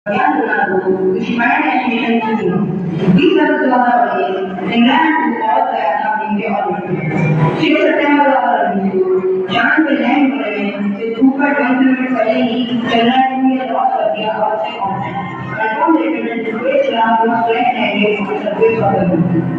which might animation to do. These are the ways and learn to all that in the audience. She was a temple John will learn the Cooper 20 minutes early, the learning a lot of the outside content. I found it in the space around was right and it was a bit of the movie.